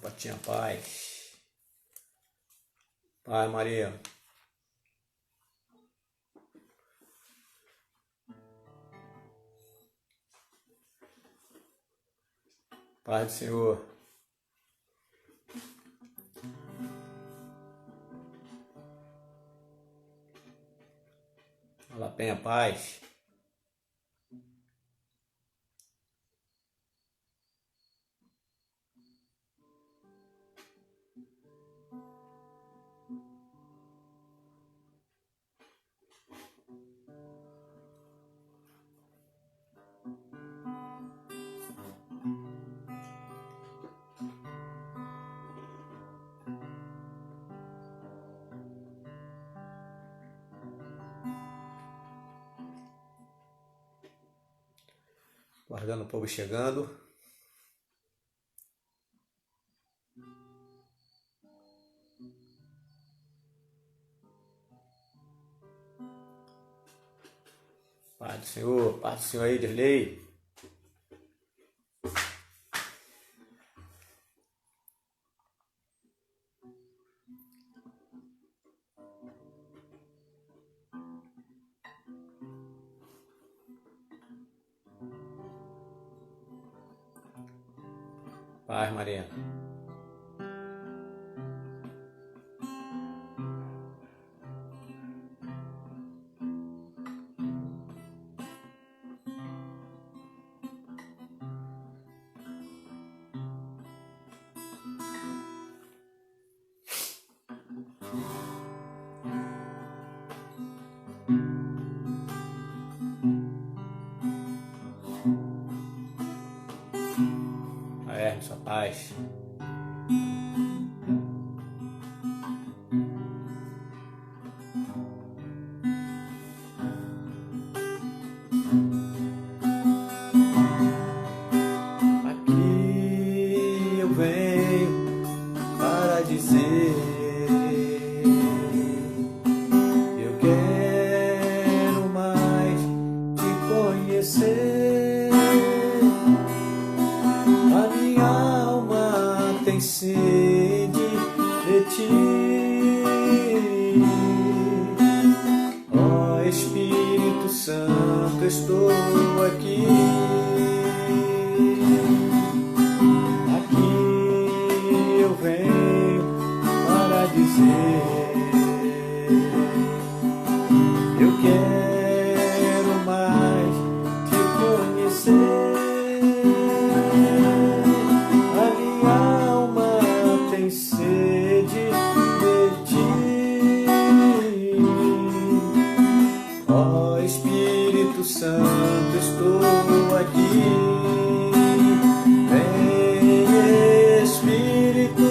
Patinha Paz. Pai Maria. Paz do Senhor. Olá, Penha Paz. Guardando o povo chegando. Paz do Senhor aí, Dirley. Paz, Maria. Sua paz. Aqui eu venho para dizer: eu quero mais te conhecer. Tem sede de ti, ó Espírito Santo, estou aqui. Aqui eu venho para dizer: eu quero mais te conhecer. Sede de ti, ó Espírito Santo, estou aqui. Vem Espírito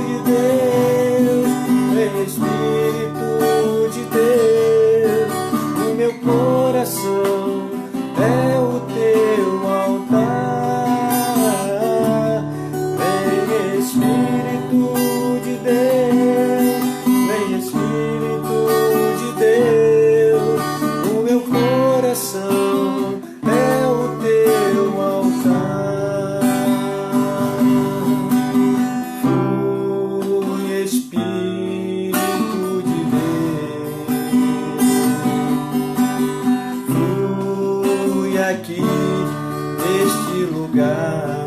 de Deus, vem Espírito de Deus, o meu coração é o teu altar. Vem Espírito de Deus, vem Espírito de Deus, o meu coração é o teu altar. Flui Espírito de Deus, flui aqui neste lugar.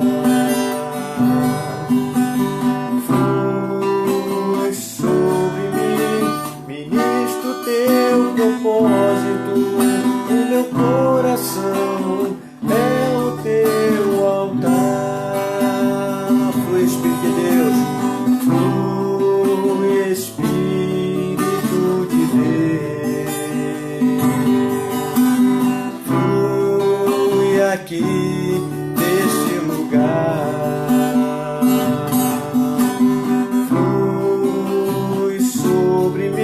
Propósito, o meu coração é o teu altar. Flui Espírito de Deus, flui Espírito de Deus, flui aqui neste lugar. Flui sobre mim,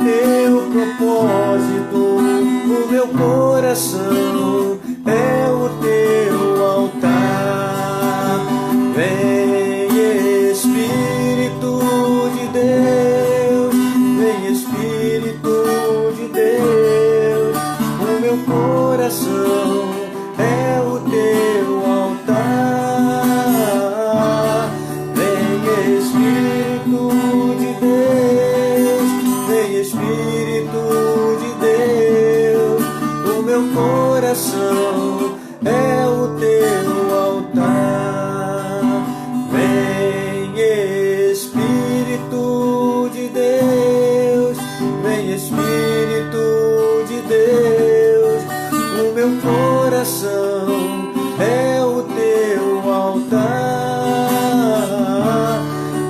teu propósito, o meu coração é o teu altar. Vem Espírito de Deus, vem Espírito de Deus, o meu coração é o teu altar. Espírito de Deus, o meu coração é o teu altar. Vem Espírito de Deus, vem Espírito de Deus, o meu coração é o teu altar.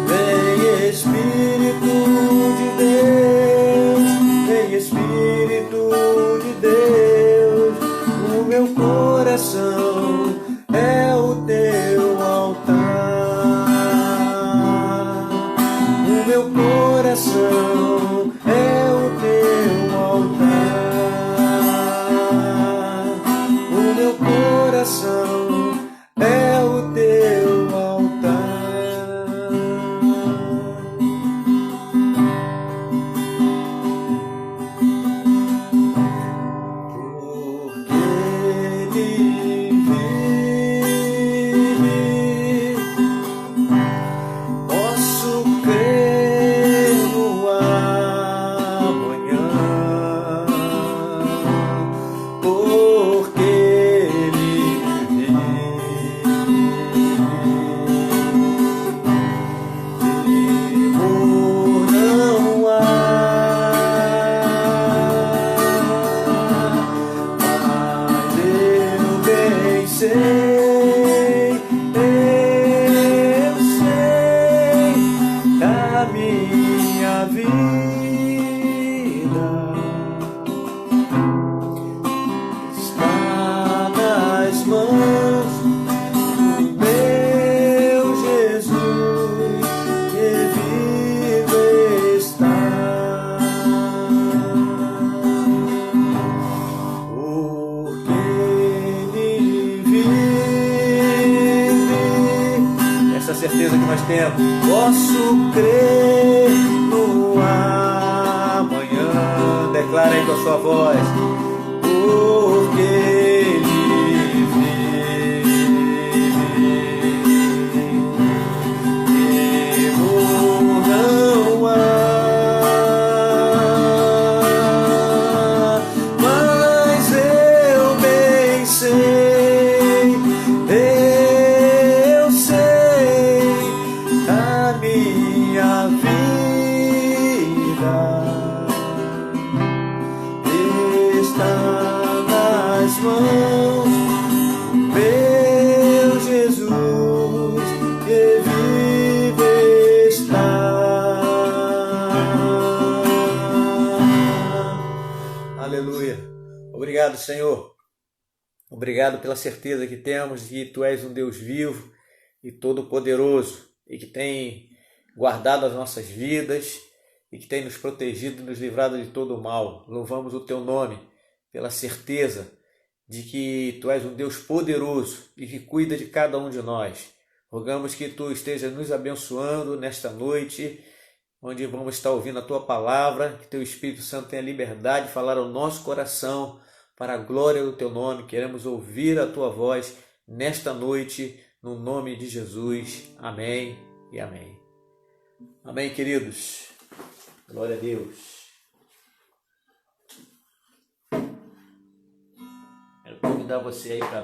Vem Espírito de Deus, vem Espírito de Deus, o meu coração é o teu altar. O meu coração é o teu altar. O meu coração é o teu altar. Porque Ele vive, posso crer no amanhã. Porque Ele temor não há, mas eu bem sei da minha vida está nas mãos do meu Jesus, que vive está. Porque Ele vive, essa certeza que nós temos, posso crer no amanhã. Declara aí com a sua voz. Porque Ele vive, temor não há, mas eu bem sei da minha vida está nas mãos do meu Jesus, que vive está. Aleluia. Obrigado, Senhor. Obrigado pela certeza que temos de que Tu és um Deus vivo e todo-poderoso, e que tem guardado as nossas vidas, e que tem nos protegido e nos livrado de todo o mal. Louvamos o Teu nome pela certeza de que Tu és um Deus poderoso e que cuida de cada um de nós. Rogamos que Tu esteja nos abençoando nesta noite, onde vamos estar ouvindo a Tua palavra, que Teu Espírito Santo tenha liberdade de falar ao nosso coração para a glória do Teu nome. Queremos ouvir a Tua voz nesta noite, no nome de Jesus. Amém e amém. Amém, queridos. Glória a Deus. Quero convidar você aí para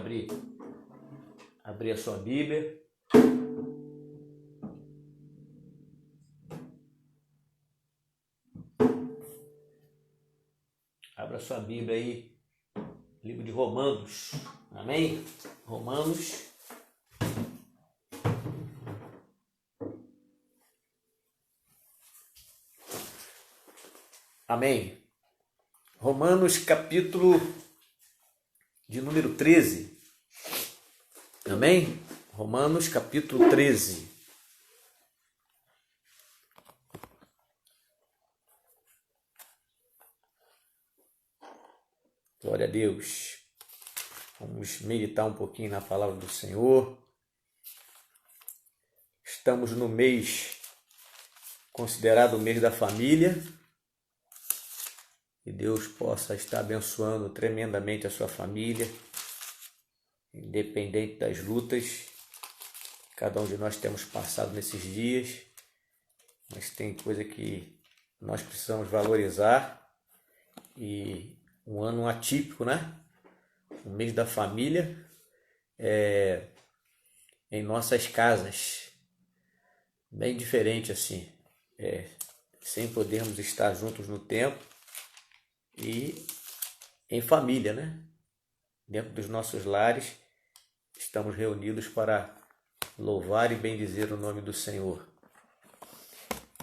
abrir a sua Bíblia. Abra a sua Bíblia aí, livro de Romanos. Amém? Romanos. Amém. Romanos capítulo de número 13. Amém? Romanos capítulo 13. Glória a Deus. Vamos meditar um pouquinho na palavra do Senhor. Estamos no mês considerado o mês da família. Que Deus possa estar abençoando tremendamente a sua família, independente das lutas que cada um de nós temos passado nesses dias. Mas tem coisa que nós precisamos valorizar, e um ano atípico, né? O mês da família, em nossas casas, bem diferente assim, sem podermos estar juntos no tempo e em família, né? Dentro dos nossos lares, estamos reunidos para louvar e bendizer o nome do Senhor.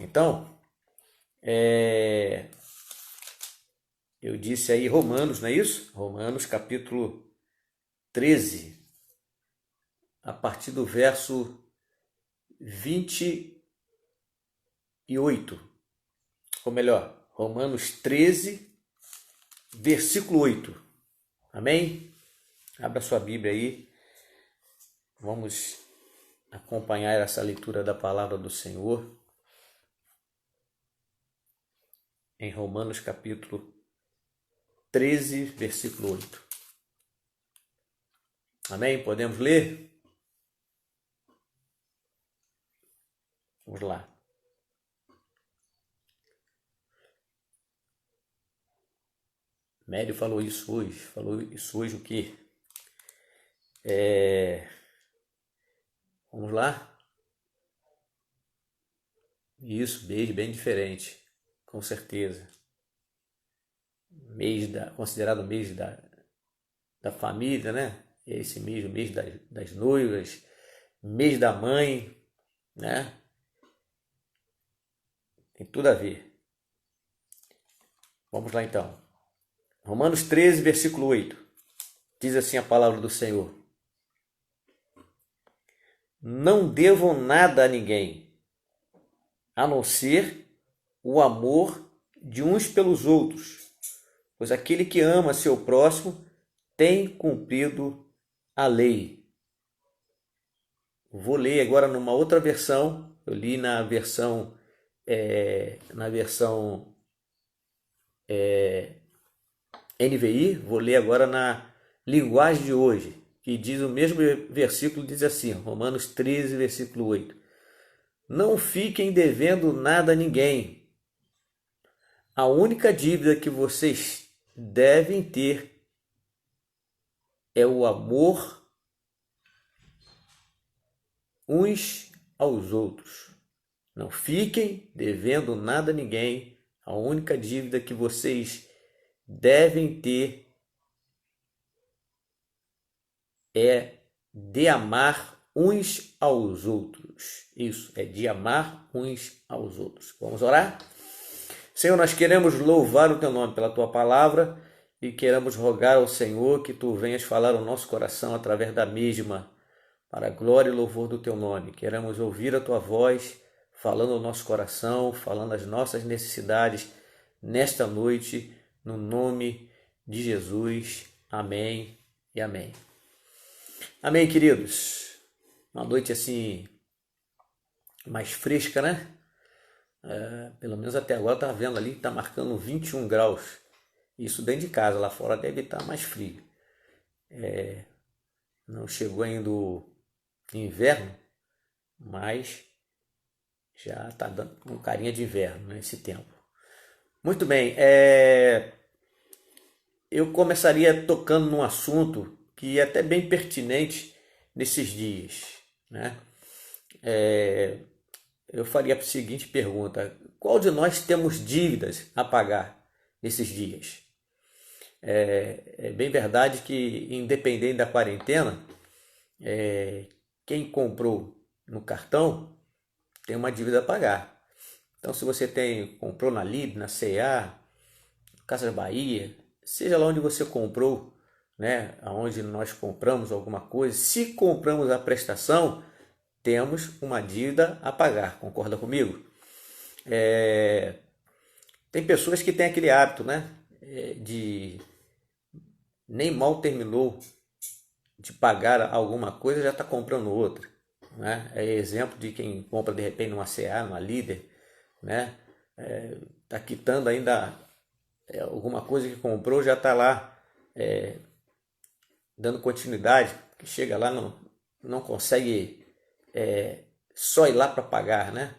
Então, eu disse aí Romanos, não é isso? Romanos capítulo 13, a partir do verso 28, ou melhor, Romanos 13, versículo 8. Amém? Abra sua Bíblia aí, vamos acompanhar essa leitura da palavra do Senhor em Romanos capítulo 13, versículo 8. Amém? Podemos ler? Vamos lá. Médio falou isso hoje o quê? Vamos lá? Isso, mês bem diferente, com certeza. Considerado mês da família, né? Esse mês, o mês das noivas, mês da mãe, né? Tem tudo a ver. Vamos lá então. Romanos 13, versículo 8. Diz assim a palavra do Senhor: não devam nada a ninguém, a não ser o amor de uns pelos outros, pois aquele que ama seu próximo tem cumprido a lei. Vou ler agora numa outra versão. Eu li na versão NVI, vou ler agora na linguagem de hoje, que diz o mesmo versículo, diz assim, Romanos 13, versículo 8. Não fiquem devendo nada a ninguém. A única dívida que vocês devem ter é o amor uns aos outros. Não fiquem devendo nada a ninguém. A única dívida que vocês devem ter é de amar uns aos outros. Isso, é de amar uns aos outros. Vamos orar? Senhor, nós queremos louvar o Teu nome pela Tua palavra e queremos rogar ao Senhor que Tu venhas falar ao nosso coração através da mesma, para a glória e louvor do Teu nome. Queremos ouvir a Tua voz falando ao nosso coração, falando as nossas necessidades nesta noite, no nome de Jesus. Amém e amém. Amém, queridos. Uma noite assim mais fresca, né? Pelo menos até agora tá vendo ali que tá marcando 21 graus. Isso dentro de casa, lá fora deve estar mais frio. Não chegou ainda o inverno, mas já está dando com carinha de inverno nesse tempo. Muito bem, eu começaria tocando num assunto que é até bem pertinente nesses dias, né? Eu faria a seguinte pergunta: qual de nós temos dívidas a pagar nesses dias? É bem verdade que, independente da quarentena, quem comprou no cartão tem uma dívida a pagar. Então, se você comprou na Lib, na C&A, Casas Bahia, seja lá onde você comprou, né, aonde nós compramos alguma coisa, se compramos a prestação, temos uma dívida a pagar. Concorda comigo? Tem pessoas que têm aquele hábito, né, de nem mal terminou de pagar alguma coisa, já está comprando outra, né? É exemplo de quem compra de repente numa C&A, numa Líder, né? Está quitando ainda alguma coisa que comprou, já está lá dando continuidade, que chega lá não consegue só ir lá para pagar, né?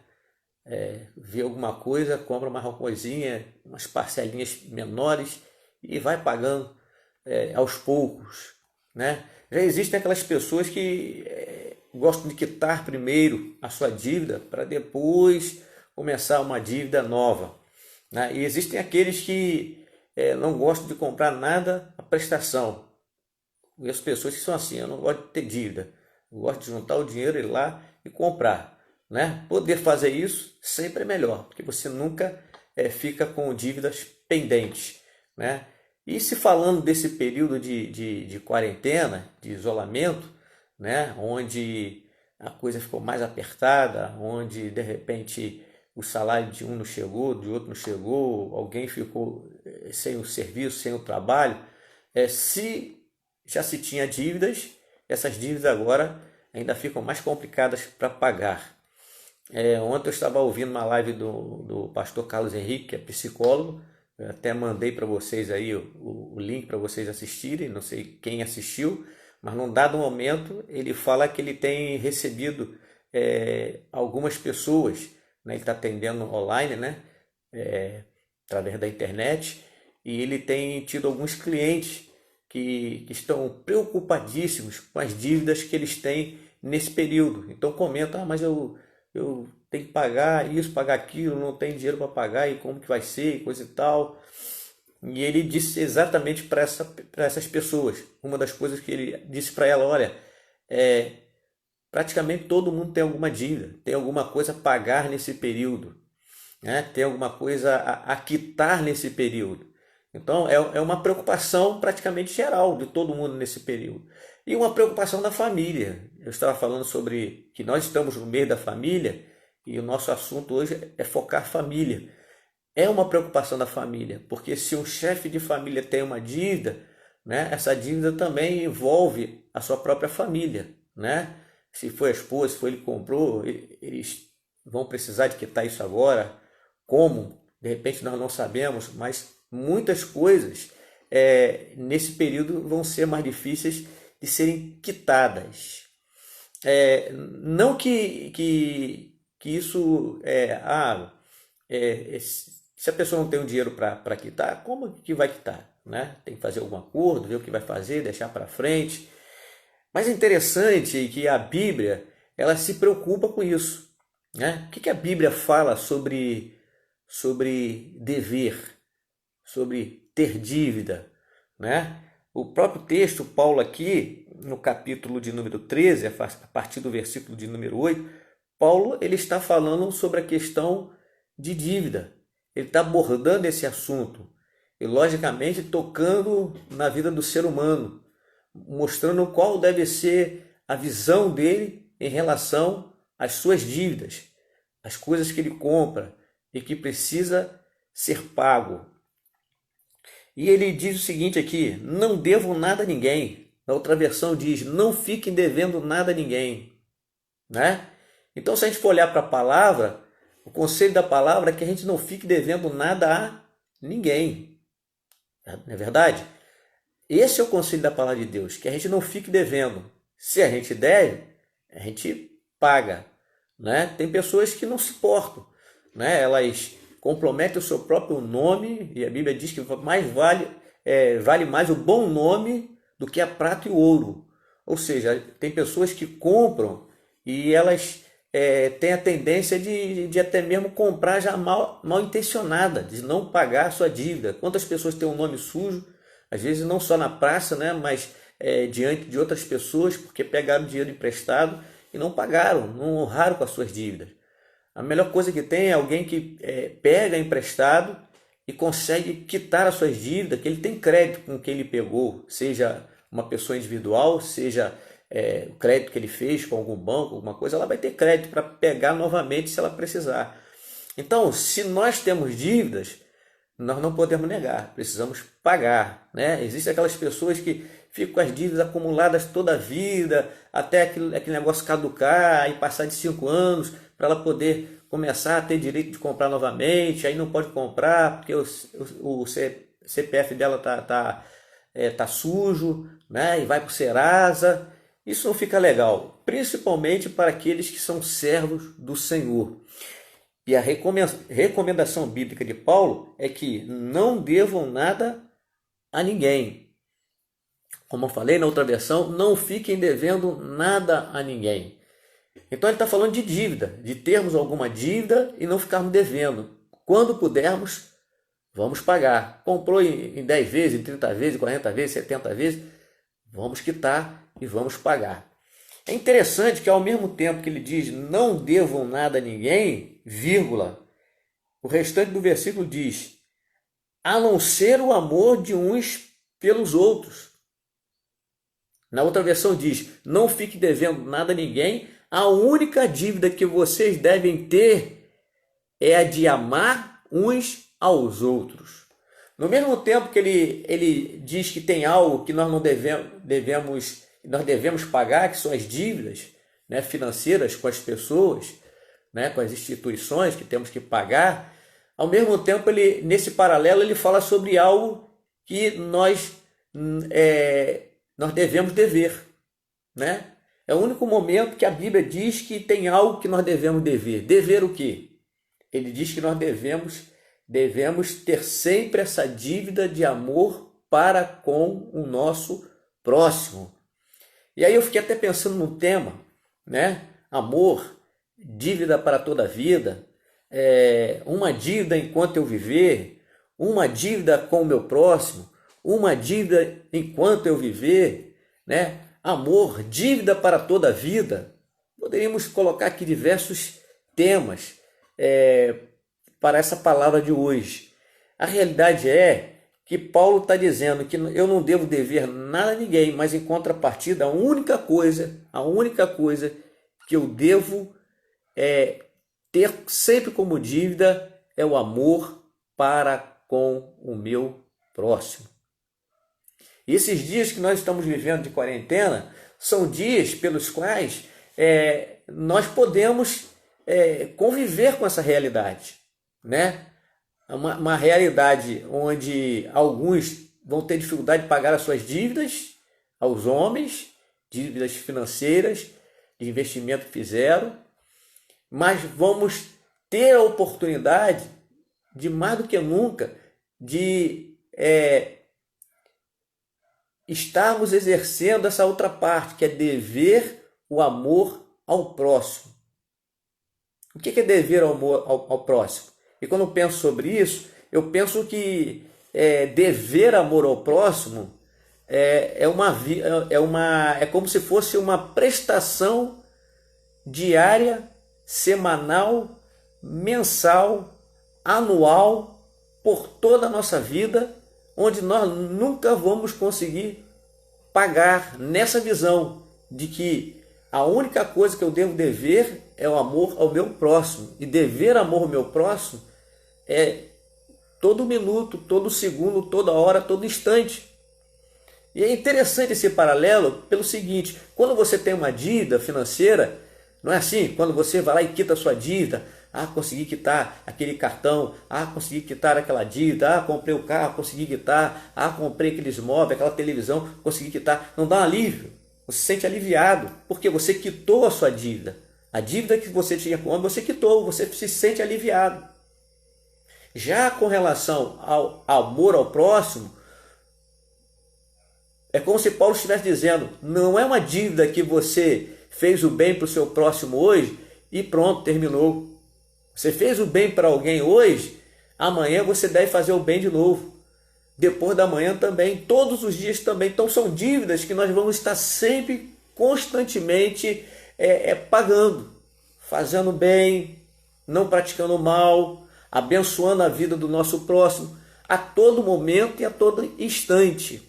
vê alguma coisa, compra mais uma coisinha, umas parcelinhas menores e vai pagando aos poucos, né? Já existem aquelas pessoas que gostam de quitar primeiro a sua dívida para depois começar uma dívida nova, né? E existem aqueles que não gostam de comprar nada à prestação. E as pessoas que são assim, eu não gosto de ter dívida, eu gosto de juntar o dinheiro, ir lá e comprar, né? Poder fazer isso sempre é melhor, porque você nunca fica com dívidas pendentes, né? E se falando desse período de quarentena, de isolamento, né? Onde a coisa ficou mais apertada, onde de repente o salário de um não chegou, de outro não chegou, alguém ficou sem o serviço, sem o trabalho, se já se tinha dívidas, essas dívidas agora ainda ficam mais complicadas para pagar. Ontem eu estava ouvindo uma live do pastor Carlos Henrique, que é psicólogo. Eu até mandei para vocês aí o link para vocês assistirem, não sei quem assistiu, mas num dado momento ele fala que ele tem recebido algumas pessoas, né? Ele está atendendo online, né? Através da internet, e ele tem tido alguns clientes que estão preocupadíssimos com as dívidas que eles têm nesse período. Então comenta, mas eu tenho que pagar isso, pagar aquilo, não tenho dinheiro para pagar, e como que vai ser, e coisa e tal. E ele disse exatamente para essas pessoas, uma das coisas que ele disse para ela, olha, praticamente todo mundo tem alguma dívida, tem alguma coisa a pagar nesse período, né? Tem alguma coisa a quitar nesse período. Então é uma preocupação praticamente geral de todo mundo nesse período. E uma preocupação da família. Eu estava falando sobre que nós estamos no meio da família e o nosso assunto hoje é focar família. É uma preocupação da família, porque se um chefe de família tem uma dívida, né, essa dívida também envolve a sua própria família, né? Se foi a esposa, se foi ele que comprou, eles vão precisar de quitar isso agora. Como? De repente nós não sabemos, mas muitas coisas nesse período vão ser mais difíceis de serem quitadas. Não que isso se a pessoa não tem o dinheiro para quitar, como que vai quitar, né? Tem que fazer algum acordo, ver o que vai fazer, deixar para frente. Mas é interessante que a Bíblia ela se preocupa com isso, né? O que a Bíblia fala sobre dever, sobre ter dívida, né? O próprio texto, Paulo aqui, no capítulo de número 13, a partir do versículo de número 8, Paulo ele está falando sobre a questão de dívida. Ele está abordando esse assunto e, logicamente, tocando na vida do ser humano, mostrando qual deve ser a visão dele em relação às suas dívidas, as coisas que ele compra e que precisa ser pago. E ele diz o seguinte aqui: não devo nada a ninguém. Na outra versão diz: não fiquem devendo nada a ninguém, né? Então, se a gente for olhar para a palavra, o conselho da palavra é que a gente não fique devendo nada a ninguém. Não é verdade? Esse é o conselho da palavra de Deus, que a gente não fique devendo. Se a gente deve, a gente paga, né? Tem pessoas que não se portam, né? Elas comprometem o seu próprio nome, e a Bíblia diz que mais vale mais o bom nome do que a prata e o ouro. Ou seja, tem pessoas que compram e elas têm a tendência de até mesmo comprar já mal intencionada, de não pagar a sua dívida. Quantas pessoas têm um nome sujo, às vezes não só na praça, né, mas diante de outras pessoas, porque pegaram dinheiro emprestado e não pagaram, não honraram com as suas dívidas. A melhor coisa que tem é alguém que pega emprestado e consegue quitar as suas dívidas, que ele tem crédito com quem ele pegou, seja uma pessoa individual, seja o crédito que ele fez com algum banco, alguma coisa, ela vai ter crédito para pegar novamente se ela precisar. Então, se nós temos dívidas, nós não podemos negar, precisamos pagar, né? Existem aquelas pessoas que ficam com as dívidas acumuladas toda a vida, até aquele negócio caducar e passar de 5 anos para ela poder começar a ter direito de comprar novamente, aí não pode comprar porque o CPF dela tá sujo, né? E vai para o Serasa. Isso não fica legal, principalmente para aqueles que são servos do Senhor. E a recomendação bíblica de Paulo é que não devam nada a ninguém. Como eu falei na outra versão, não fiquem devendo nada a ninguém. Então ele está falando de dívida, de termos alguma dívida e não ficarmos devendo. Quando pudermos, vamos pagar. Comprou em 10 vezes, em 30 vezes, 40 vezes, 70 vezes, vamos quitar e vamos pagar. É interessante que ao mesmo tempo que ele diz não devam nada a ninguém, vírgula, o restante do versículo diz, a não ser o amor de uns pelos outros. Na outra versão diz, não fique devendo nada a ninguém, a única dívida que vocês devem ter é a de amar uns aos outros. No mesmo tempo que ele diz que tem algo que nós não devemos pagar, que são as dívidas, né, financeiras com as pessoas, né, com as instituições que temos que pagar, ao mesmo tempo, nesse paralelo, ele fala sobre algo que nós devemos dever, né? É o único momento que a Bíblia diz que tem algo que nós devemos dever. Dever o quê? Ele diz que nós devemos ter sempre essa dívida de amor para com o nosso próximo. E aí eu fiquei até pensando no tema, né? Amor, dívida para toda a vida, uma dívida enquanto eu viver, uma dívida com o meu próximo, uma dívida enquanto eu viver, né? Amor, dívida para toda a vida. Poderíamos colocar aqui diversos temas para essa palavra de hoje. A realidade é que Paulo está dizendo que eu não devo dever nada a ninguém, mas em contrapartida, a única coisa que eu devo ter sempre como dívida é o amor para com o meu próximo. E esses dias que nós estamos vivendo de quarentena são dias pelos quais nós podemos conviver com essa realidade, né? Uma realidade onde alguns vão ter dificuldade de pagar as suas dívidas aos homens, dívidas financeiras, de investimento que fizeram, mas vamos ter a oportunidade de, mais do que nunca, de estarmos exercendo essa outra parte, que é dever o amor ao próximo. O que é dever o amor ao próximo? E quando eu penso sobre isso, eu penso que dever amor ao próximo é como se fosse uma prestação diária, semanal, mensal, anual, por toda a nossa vida, onde nós nunca vamos conseguir pagar, nessa visão de que a única coisa que eu devo dever é o amor ao meu próximo. E dever amor ao meu próximo é todo minuto, todo segundo, toda hora, todo instante. E é interessante esse paralelo pelo seguinte: quando você tem uma dívida financeira, não é assim? Quando você vai lá e quita a sua dívida, consegui quitar aquele cartão, consegui quitar aquela dívida, comprei o carro, consegui quitar, comprei aqueles móveis, aquela televisão, consegui quitar. Não dá um alívio? Você se sente aliviado, porque você quitou a sua dívida. A dívida que você tinha com o homem, você quitou, você se sente aliviado. Já com relação ao amor ao próximo, é como se Paulo estivesse dizendo, não é uma dívida que você fez o bem para o seu próximo hoje e pronto, terminou. Você fez o bem para alguém hoje, amanhã você deve fazer o bem de novo. Depois da manhã também, todos os dias também. Então são dívidas que nós vamos estar sempre, constantemente pagando, fazendo bem, não praticando mal, abençoando a vida do nosso próximo a todo momento e a todo instante.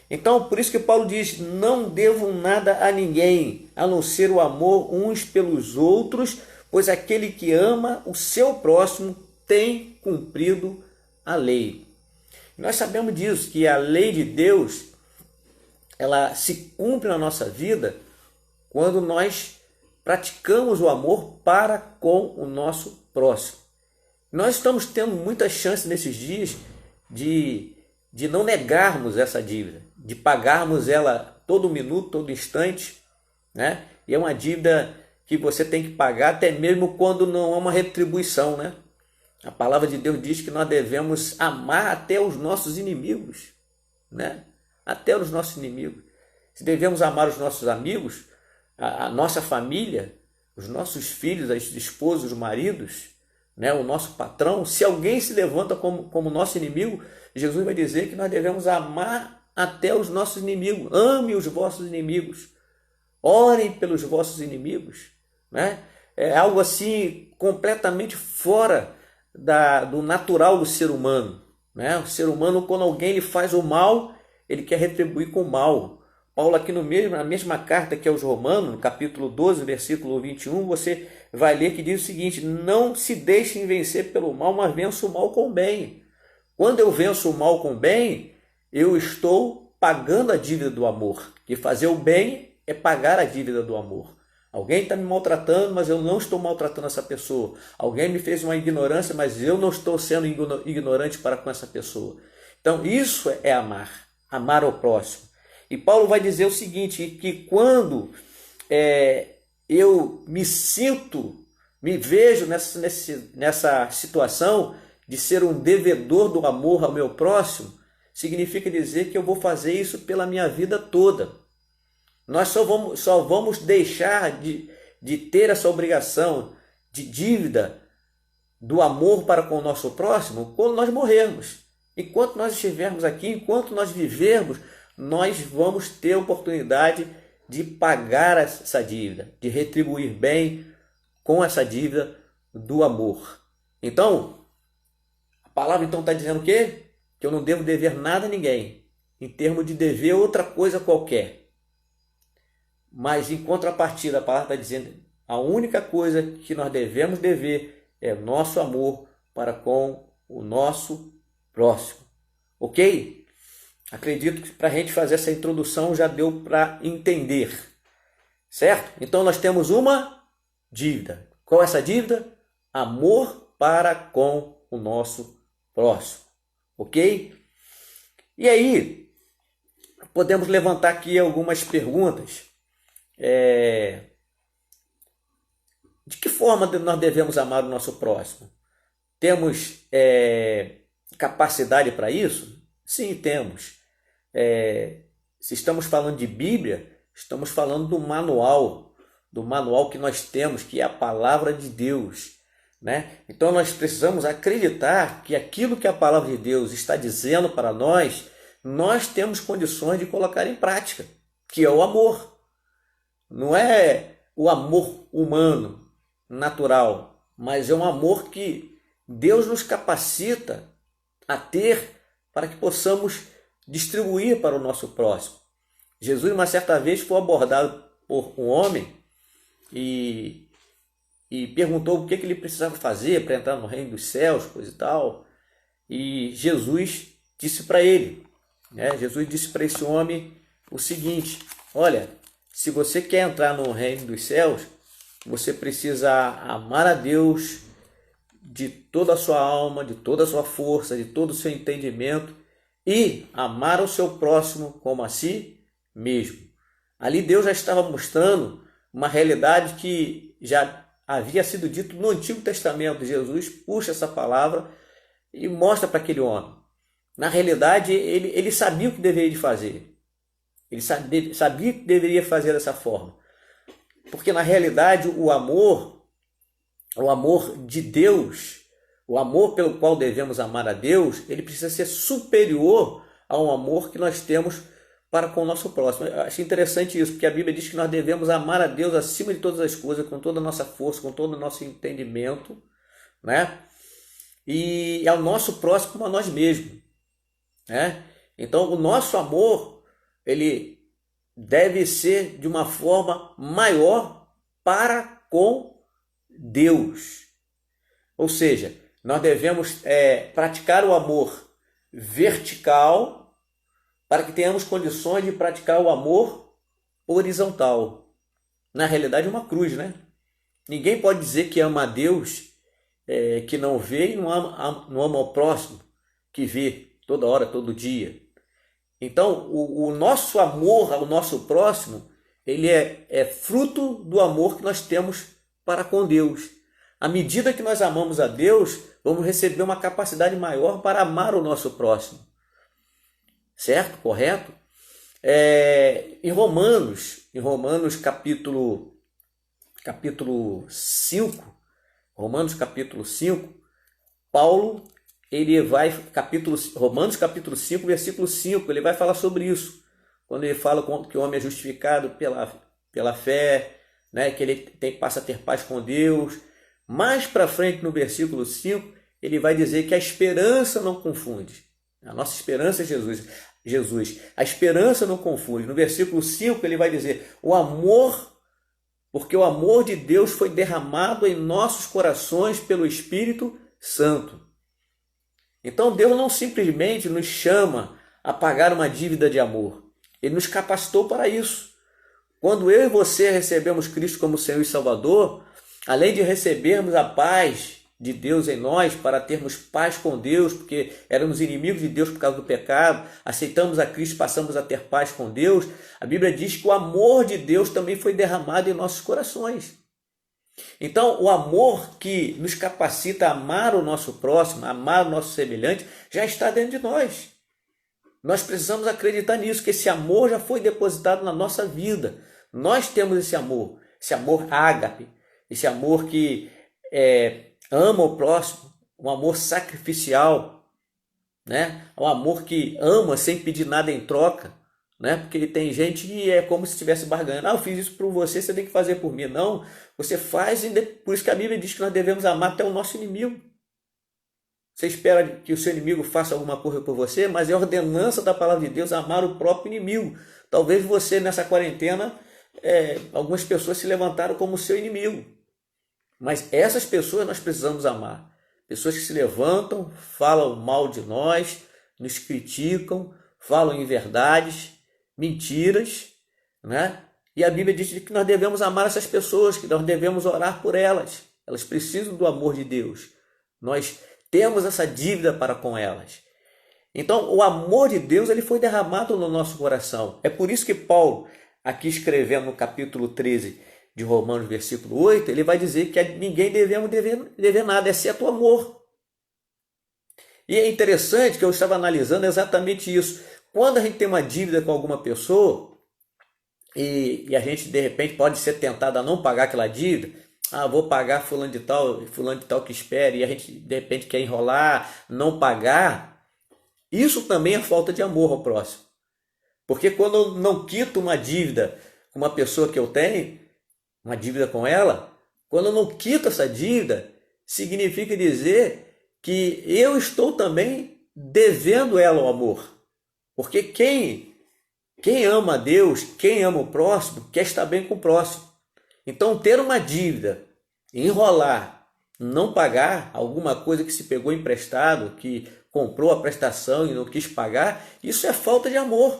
Então, por isso que Paulo diz, não devam nada a ninguém, a não ser o amor uns pelos outros, pois aquele que ama o seu próximo tem cumprido a lei. Nós sabemos disso, que a lei de Deus, ela se cumpre na nossa vida quando nós praticamos o amor para com o nosso próximo. Nós estamos tendo muitas chances nesses dias de não negarmos essa dívida, de pagarmos ela todo minuto, todo instante, né? E é uma dívida que você tem que pagar, até mesmo quando não há uma retribuição, né? A palavra de Deus diz que nós devemos amar até os nossos inimigos, né? Até os nossos inimigos. Se devemos amar os nossos amigos, a nossa família, os nossos filhos, as esposas, os maridos, né? O nosso patrão. Se alguém se levanta como nosso inimigo, Jesus vai dizer que nós devemos amar até os nossos inimigos. Ame os vossos inimigos. Orem pelos vossos inimigos, né? É algo assim completamente fora do natural do ser humano, né? O ser humano, quando alguém lhe faz o mal, ele quer retribuir com o mal. Paulo aqui na mesma carta que aos Romanos, no capítulo 12, versículo 21, você vai ler que diz o seguinte: não se deixem vencer pelo mal, mas vença o mal com o bem. Quando eu venço o mal com o bem, eu estou pagando a dívida do amor. E fazer o bem é pagar a dívida do amor. Alguém está me maltratando, mas eu não estou maltratando essa pessoa. Alguém me fez uma ignorância, mas eu não estou sendo ignorante para com essa pessoa. Então isso é amar, amar ao próximo. E Paulo vai dizer o seguinte, que quando eu me vejo nessa situação de ser um devedor do amor ao meu próximo, significa dizer que eu vou fazer isso pela minha vida toda. Nós só vamos deixar de ter essa obrigação de dívida do amor para com o nosso próximo quando nós morrermos. Enquanto nós estivermos aqui, enquanto nós vivermos, nós vamos ter a oportunidade de pagar essa dívida, de retribuir bem com essa dívida do amor. Então, a palavra então está dizendo o quê? Que eu não devo dever nada a ninguém, em termos de dever outra coisa qualquer. Mas em contrapartida, a palavra está dizendo a única coisa que nós devemos dever é o nosso amor para com o nosso próximo. Ok? Acredito que para a gente fazer essa introdução já deu para entender. Certo? Então nós temos uma dívida. Qual é essa dívida? Amor para com o nosso próximo. Ok? E aí, podemos levantar aqui algumas perguntas. De que forma nós devemos amar o nosso próximo? Temos capacidade para isso? Sim, temos. Se estamos falando de Bíblia, estamos falando do manual que nós temos, que é a palavra de Deus, né? Então nós precisamos acreditar que aquilo que a palavra de Deus está dizendo para nós temos condições de colocar em prática, que é o amor. Não é o amor humano, natural, mas é um amor que Deus nos capacita a ter para que possamos distribuir para o nosso próximo. Jesus, uma certa vez, foi abordado por um homem e perguntou o que ele precisava fazer para entrar no reino dos céus, coisa e tal. E Jesus disse para ele, Jesus disse para esse homem o seguinte: olha, se você quer entrar no reino dos céus, você precisa amar a Deus de toda a sua alma, de toda a sua força, de todo o seu entendimento e amar o seu próximo como a si mesmo. Ali Deus já estava mostrando uma realidade que já havia sido dito no Antigo Testamento. Jesus puxa essa palavra e mostra para aquele homem. Na realidade, ele sabia o que deveria de fazer. Ele sabia que deveria fazer dessa forma. Porque na realidade o amor de Deus, o amor pelo qual devemos amar a Deus, ele precisa ser superior ao amor que nós temos para com o nosso próximo. Eu acho interessante isso, porque a Bíblia diz que nós devemos amar a Deus acima de todas as coisas, com toda a nossa força, com todo o nosso entendimento, né? E ao nosso próximo como a nós mesmos, né? Então o nosso amor, ele deve ser de uma forma maior para com Deus. Ou seja, nós devemos praticar o amor vertical para que tenhamos condições de praticar o amor horizontal. Na realidade, é uma cruz, né? Ninguém pode dizer que ama a Deus que não vê e não ama ao próximo que vê toda hora, todo dia. Então, o nosso amor ao nosso próximo, ele é fruto do amor que nós temos para com Deus. À medida que nós amamos a Deus, vamos receber uma capacidade maior para amar o nosso próximo. Certo? Correto? Em Romanos capítulo 5, Romanos capítulo 5, Paulo, ele vai, Romanos capítulo 5, versículo 5, ele vai falar sobre isso. Quando ele fala que o homem é justificado pela fé, né, que ele passa a ter paz com Deus. Mais para frente, no versículo 5, ele vai dizer que a esperança não confunde. A nossa esperança é Jesus. A esperança não confunde. No versículo 5, ele vai dizer, porque o amor de Deus foi derramado em nossos corações pelo Espírito Santo. Então Deus não simplesmente nos chama a pagar uma dívida de amor. Ele nos capacitou para isso. Quando eu e você recebemos Cristo como Senhor e Salvador, além de recebermos a paz de Deus em nós, para termos paz com Deus, porque éramos inimigos de Deus por causa do pecado, aceitamos a Cristo, passamos a ter paz com Deus, a Bíblia diz que o amor de Deus também foi derramado em nossos corações. Então, o amor que nos capacita a amar o nosso próximo, a amar o nosso semelhante, já está dentro de nós. Nós precisamos acreditar nisso, que esse amor já foi depositado na nossa vida. Nós temos esse amor ágape, esse amor que ama o próximo, um amor sacrificial, né? Um amor que ama sem pedir nada em troca, né? Porque tem gente que é como se estivesse barganhando. Eu fiz isso por você, você tem que fazer por mim. Não, você faz, por isso que a Bíblia diz que nós devemos amar até o nosso inimigo. Você espera que o seu inimigo faça alguma coisa por você, mas é ordenança da palavra de Deus amar o próprio inimigo. Talvez você, nessa quarentena, algumas pessoas se levantaram como seu inimigo. Mas essas pessoas nós precisamos amar. Pessoas que se levantam, falam mal de nós, nos criticam, falam inverdades, mentiras, né? E a Bíblia diz que nós devemos amar essas pessoas, que nós devemos orar por elas. Elas precisam do amor de Deus. Nós temos essa dívida para com elas. Então, o amor de Deus ele foi derramado no nosso coração. É por isso que Paulo, aqui escrevendo no capítulo 13 de Romanos, versículo 8, ele vai dizer que a ninguém devemos dever nada, exceto o amor. E é interessante que eu estava analisando exatamente isso. Quando a gente tem uma dívida com alguma pessoa, e a gente de repente pode ser tentado a não pagar aquela dívida, vou pagar fulano de tal que espere, e a gente de repente quer enrolar, não pagar, isso também é falta de amor ao próximo. Porque quando eu não quito uma dívida com uma pessoa que eu tenho, uma dívida com ela, quando eu não quito essa dívida, significa dizer que eu estou também devendo ela o amor. Porque quem ama a Deus, quem ama o próximo, quer estar bem com o próximo. Então, ter uma dívida, enrolar, não pagar alguma coisa que se pegou emprestado, que comprou a prestação e não quis pagar, isso é falta de amor.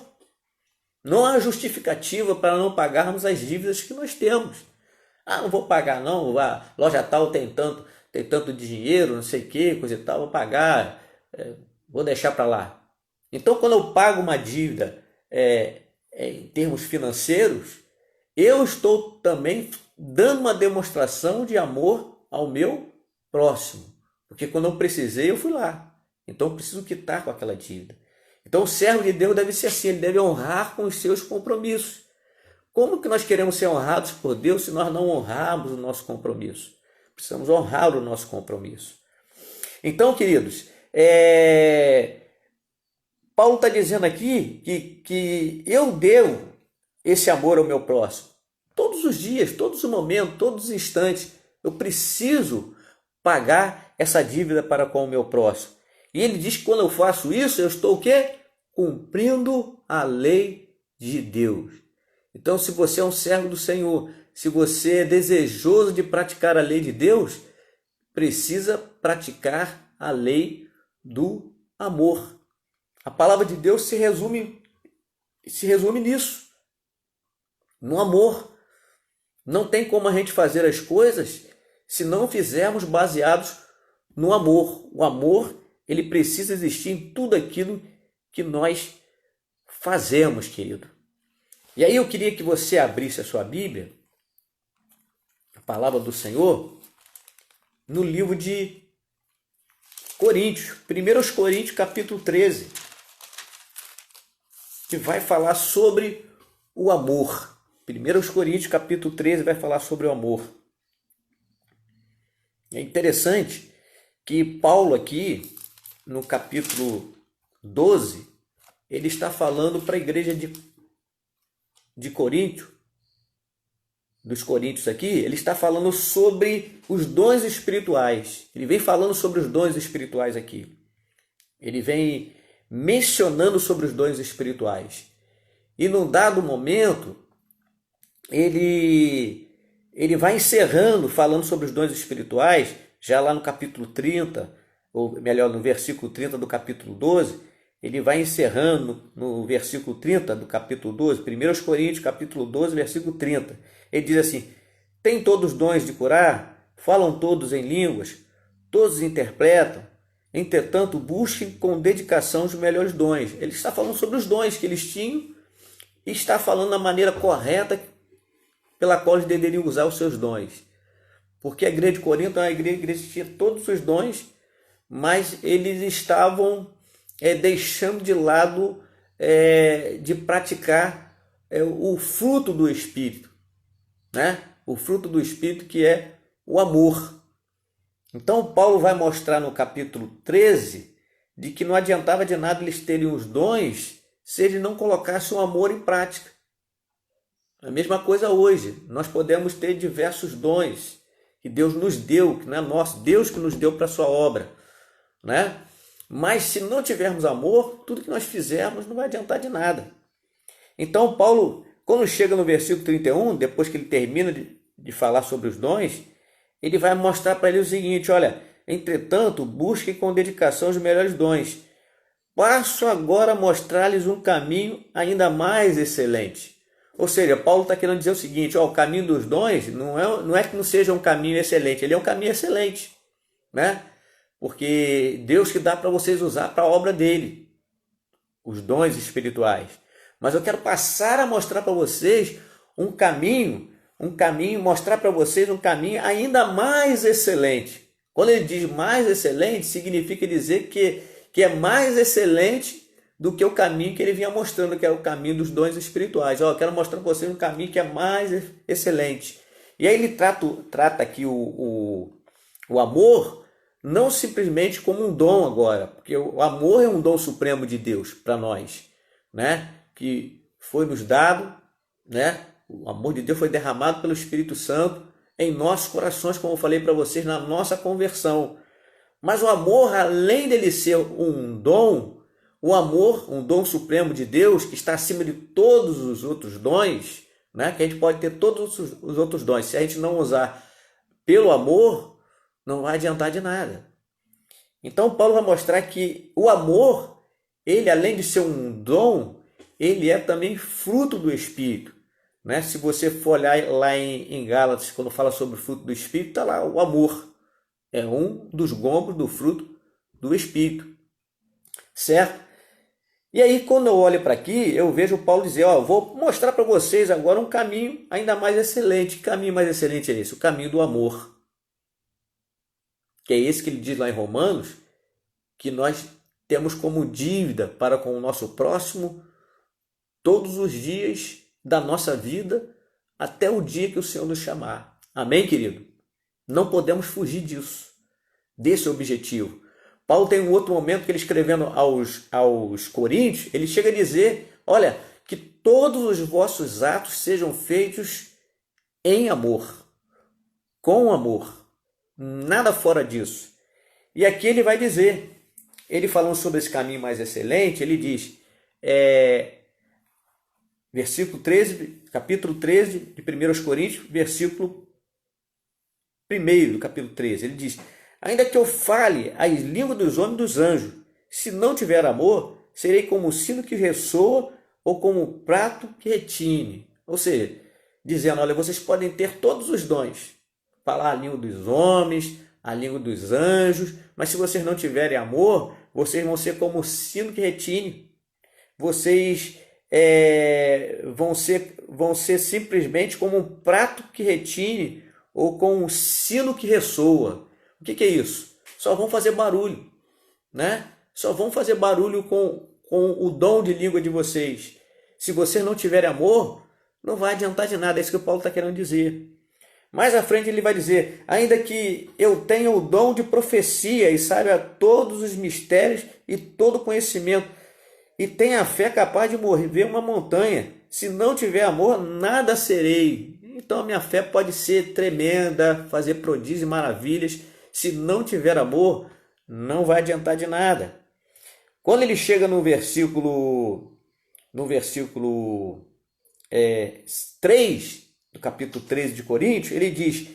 Não há justificativa para não pagarmos as dívidas que nós temos. Não vou pagar não, a loja tal tem tanto dinheiro, não sei o que, coisa e tal, vou pagar, vou deixar para lá. Então, quando eu pago uma dívida em termos financeiros, eu estou também dando uma demonstração de amor ao meu próximo. Porque quando eu precisei, eu fui lá. Então, eu preciso quitar com aquela dívida. Então, o servo de Deus deve ser assim, ele deve honrar com os seus compromissos. Como que nós queremos ser honrados por Deus se nós não honrarmos o nosso compromisso? Precisamos honrar o nosso compromisso. Então, queridos, Paulo está dizendo aqui que eu devo esse amor ao meu próximo. Todos os dias, todos os momentos, todos os instantes, eu preciso pagar essa dívida para com o meu próximo. E ele diz que quando eu faço isso, eu estou o quê? Cumprindo a lei de Deus. Então, se você é um servo do Senhor, se você é desejoso de praticar a lei de Deus, precisa praticar a lei do amor. A palavra de Deus se resume nisso, no amor. Não tem como a gente fazer as coisas se não fizermos baseados no amor. O amor, ele precisa existir em tudo aquilo que nós fazemos, querido. E aí eu queria que você abrisse a sua Bíblia, a palavra do Senhor, no livro de Coríntios, 1 Coríntios capítulo 13, que vai falar sobre o amor. 1 Coríntios capítulo 13 vai falar sobre o amor. É interessante que Paulo aqui, no capítulo 12, ele está falando para a igreja de Coríntio, dos coríntios aqui, ele está falando sobre os dons espirituais. Ele vem falando sobre os dons espirituais aqui. Ele vem mencionando sobre os dons espirituais. E num dado momento, ele vai encerrando, falando sobre os dons espirituais, já lá no capítulo 30, ou melhor, no versículo 30 do capítulo 12, ele vai encerrando no versículo 30 do capítulo 12, 1 Coríntios capítulo 12, versículo 30. Ele diz assim: tem todos os dons de curar, falam todos em línguas, todos interpretam, entretanto busquem com dedicação os melhores dons. Ele está falando sobre os dons que eles tinham e está falando da maneira correta pela qual eles deveriam usar os seus dons. Porque a igreja de Corinto é uma igreja que tinha todos os dons, mas eles estavam deixando de lado de praticar o fruto do Espírito, né? O fruto do Espírito, que é o amor. Então Paulo vai mostrar no capítulo 13 de que não adiantava de nada eles terem os dons se eles não colocassem o amor em prática. A mesma coisa hoje, nós podemos ter diversos dons que Deus nos deu, que não é nosso, Deus que nos deu para a sua obra, né? Mas se não tivermos amor, tudo que nós fizermos não vai adiantar de nada. Então Paulo, quando chega no versículo 31, depois que ele termina de falar sobre os dons, ele vai mostrar para ele o seguinte: olha, entretanto, busquem com dedicação os melhores dons. Passo agora a mostrar-lhes um caminho ainda mais excelente. Ou seja, Paulo está querendo dizer o seguinte: o caminho dos dons não é que não seja um caminho excelente, ele é um caminho excelente, né? Porque Deus que dá para vocês usar para a obra dele, os dons espirituais. Mas eu quero passar a mostrar para vocês um caminho, mostrar para vocês um caminho ainda mais excelente. Quando ele diz mais excelente, significa dizer que é mais excelente do que o caminho que ele vinha mostrando, que é o caminho dos dons espirituais. Eu quero mostrar para vocês um caminho que é mais excelente. E aí ele trata aqui o amor não simplesmente como um dom agora, porque o amor é um dom supremo de Deus para nós, né? Que foi nos dado, né? O amor de Deus foi derramado pelo Espírito Santo em nossos corações, como eu falei para vocês, na nossa conversão. Mas o amor, além dele ser um dom, o amor, um dom supremo de Deus, que está acima de todos os outros dons, né? Que a gente pode ter todos os outros dons. Se a gente não usar pelo amor, não vai adiantar de nada. Então Paulo vai mostrar que o amor, ele além de ser um dom, ele é também fruto do Espírito, né? Se você for olhar lá em Gálatas, quando fala sobre o fruto do Espírito, está lá o amor. É um dos gombos do fruto do Espírito, certo? E aí quando eu olho para aqui, eu vejo Paulo dizer: vou mostrar para vocês agora um caminho ainda mais excelente. Que caminho mais excelente é esse? O caminho do amor. Que é esse que ele diz lá em Romanos, que nós temos como dívida para com o nosso próximo todos os dias da nossa vida, até o dia que o Senhor nos chamar. Amém, querido? Não podemos fugir disso, desse objetivo. Paulo tem um outro momento que ele, escrevendo aos Coríntios, ele chega a dizer: olha, que todos os vossos atos sejam feitos em amor, com amor. Nada fora disso. E aqui ele vai dizer, ele falando sobre esse caminho mais excelente, ele diz, versículo 13, capítulo 13 de 1 Coríntios, versículo 1 do capítulo 13, ele diz: ainda que eu fale as línguas dos homens e dos anjos, se não tiver amor, serei como o sino que ressoa ou como o prato que retine. Ou seja, dizendo: olha, vocês podem ter todos os dons, falar a língua dos homens, a língua dos anjos, mas se vocês não tiverem amor, vocês vão ser como o sino que retine. Vocês vão ser simplesmente como um prato que retine ou com um sino que ressoa. O que é isso? Só vão fazer barulho, né? Só vão fazer barulho com o dom de língua de vocês. Se vocês não tiverem amor, não vai adiantar de nada. É isso que o Paulo está querendo dizer. Mais à frente ele vai dizer: ainda que eu tenha o dom de profecia e saiba todos os mistérios e todo conhecimento, e tenha a fé capaz de mover uma montanha, se não tiver amor, nada serei. Então a minha fé pode ser tremenda, fazer prodígios e maravilhas. Se não tiver amor, não vai adiantar de nada. Quando ele chega no versículo 3, do capítulo 13 de Coríntios, ele diz: